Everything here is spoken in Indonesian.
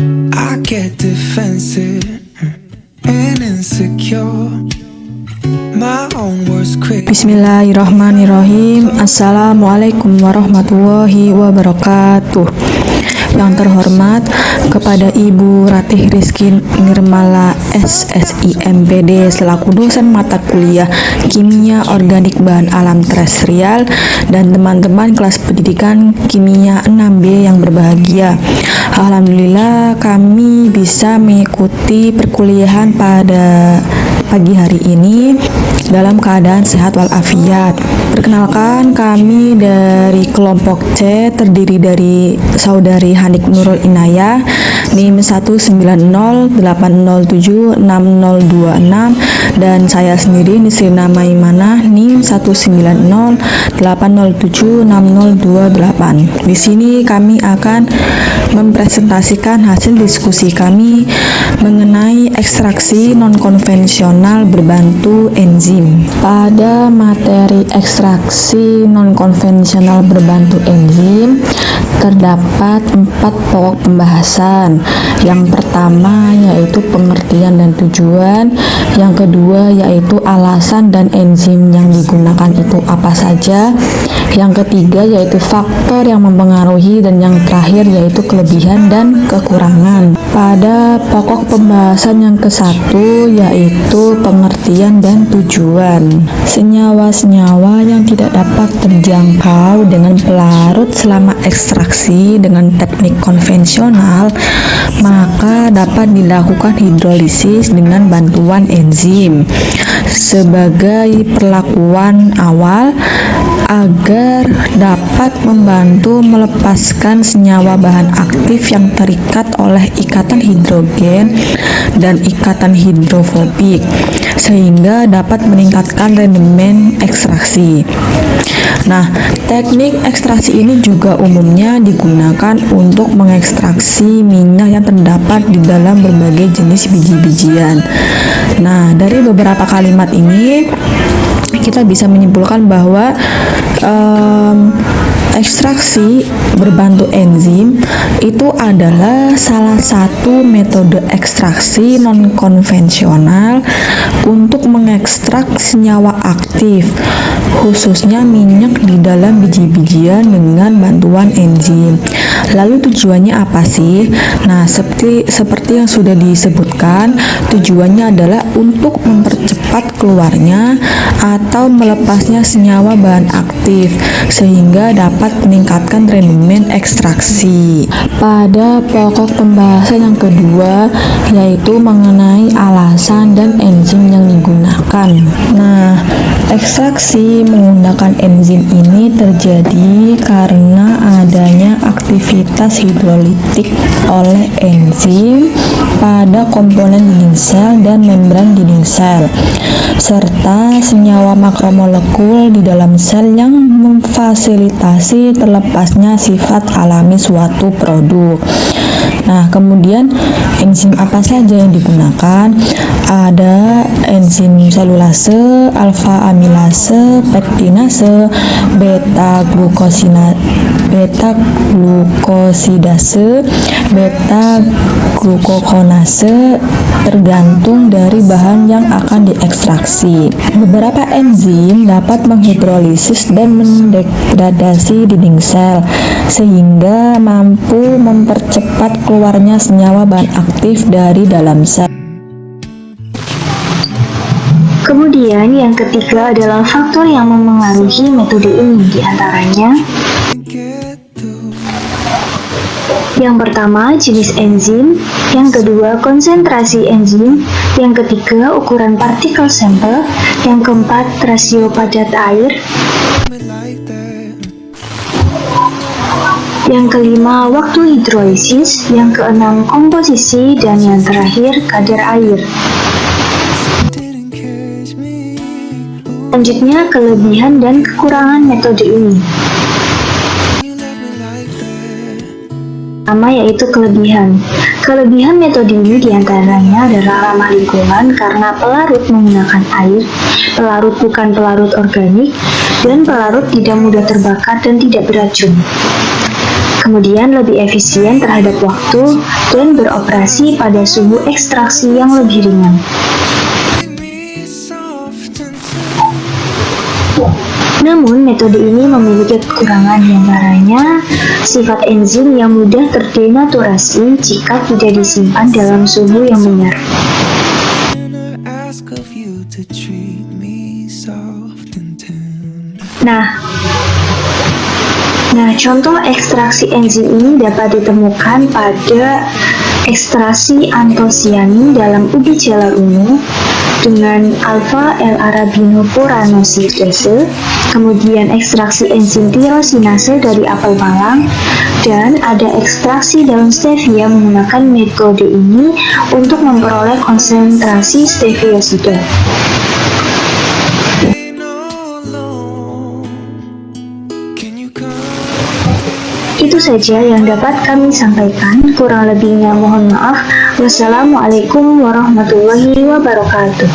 I get defensive and insecure. My own worst critic. Bismillahirrahmanirrahim. Assalamualaikum warahmatullahi wabarakatuh. Yang terhormat kepada Ibu Ratih Rizky Nirmala SSIMPD selaku dosen mata kuliah Kimia Organik Bahan Alam Terestrial dan teman-teman kelas pendidikan Kimia 6B yang berbahagia. Alhamdulillah kami bisa mengikuti perkuliahan pada pagi hari ini dalam keadaan sehat walafiat. Perkenalkan, kami dari kelompok C terdiri dari saudari Hanik Nurul Inayah NIM 19080766026 dan saya sendiri Nisrina Maimanah NIM 19080766028. Di sini kami akan mempresentasikan hasil diskusi kami mengenai ekstraksi non-konvensional berbantu enzim. Pada materi ekstraksi non-konvensional berbantu enzim terdapat 4 pokok pembahasan. Yang pertama yaitu pengertian dan tujuan, yang kedua yaitu alasan dan enzim yang digunakan itu apa saja, yang ketiga yaitu faktor yang mempengaruhi, dan yang terakhir yaitu kelebihan dan kekurangan. Pada pokok pembahasan yang ke-1 yaitu pengertian dan tujuan. Senyawa-senyawa yang tidak dapat terjangkau dengan pelarut selama ekstraksi dengan teknik konvensional maka dapat dilakukan hidrolisis dengan bantuan enzim sebagai perlakuan awal agar dapat membantu melepaskan senyawa bahan aktif yang terikat oleh ikatan hidrogen dan ikatan hidrofobik sehingga dapat meningkatkan rendemen ekstraksi. Nah, teknik ekstraksi ini juga umumnya digunakan untuk mengekstraksi minyak yang terdapat di dalam berbagai jenis biji-bijian. Nah, dari beberapa kalimat ini kita bisa menyimpulkan bahwa ekstraksi berbantu enzim itu adalah salah satu metode ekstraksi non-konvensional untuk mengekstrak senyawa aktif, khususnya minyak di dalam biji-bijian dengan bantuan enzim. Lalu tujuannya apa sih? Nah, seperti yang sudah disebutkan, tujuannya adalah untuk mempercepat keluarnya atau melepasnya senyawa bahan aktif sehingga dapat meningkatkan rendemen ekstraksi. Pada pokok pembahasan yang kedua yaitu mengenai alasan dan enzim yang digunakan. Nah, ekstraksi menggunakan enzim ini terjadi karena adanya aktivitas hidrolitik oleh enzim pada komponen dinding sel dan membran dinding sel serta senyawa makromolekul di dalam sel yang memfasilitasi terlepasnya sifat alami suatu produk. Nah, kemudian enzim apa saja yang digunakan? Ada enzim selulase, alfa amilase, pektinase, beta glukosidase, beta glukokonase, tergantung dari bahan yang akan diekstraksi. Beberapa enzim dapat menghidrolisis dan mendegradasi dinding sel sehingga mampu mempercepat keluarnya senyawa bahan aktif dari dalam sel. Kemudian yang ketiga adalah faktor yang memengaruhi metode ini, diantaranya yang pertama jenis enzim, yang kedua konsentrasi enzim, yang ketiga ukuran partikel sampel, yang keempat rasio padat air, yang kelima waktu hidrolisis, yang keenam komposisi, dan yang terakhir kadar air. Selanjutnya kelebihan dan kekurangan metode ini. Pertama yaitu kelebihan. Kelebihan metode ini diantaranya adalah ramah lingkungan karena pelarut menggunakan air, pelarut bukan pelarut organik, dan pelarut tidak mudah terbakar dan tidak beracun. kemudian lebih efisien terhadap waktu dan beroperasi pada suhu ekstraksi yang lebih ringan. Namun, metode ini memiliki kekurangan diantaranya sifat enzim yang mudah terdenaturasi jika tidak disimpan dalam suhu yang benar. Nah, contoh ekstraksi enzim ini dapat ditemukan pada ekstraksi antosianin dalam ubi jalar ungu dengan alpha-L-arabinopuranositase, kemudian ekstraksi enzim tirosinase dari apel malang, dan ada ekstraksi daun stevia menggunakan metode ini untuk memperoleh konsentrasi steviosida. Itu saja yang dapat kami sampaikan. Kurang lebihnya mohon maaf. Wassalamualaikum warahmatullahi wabarakatuh.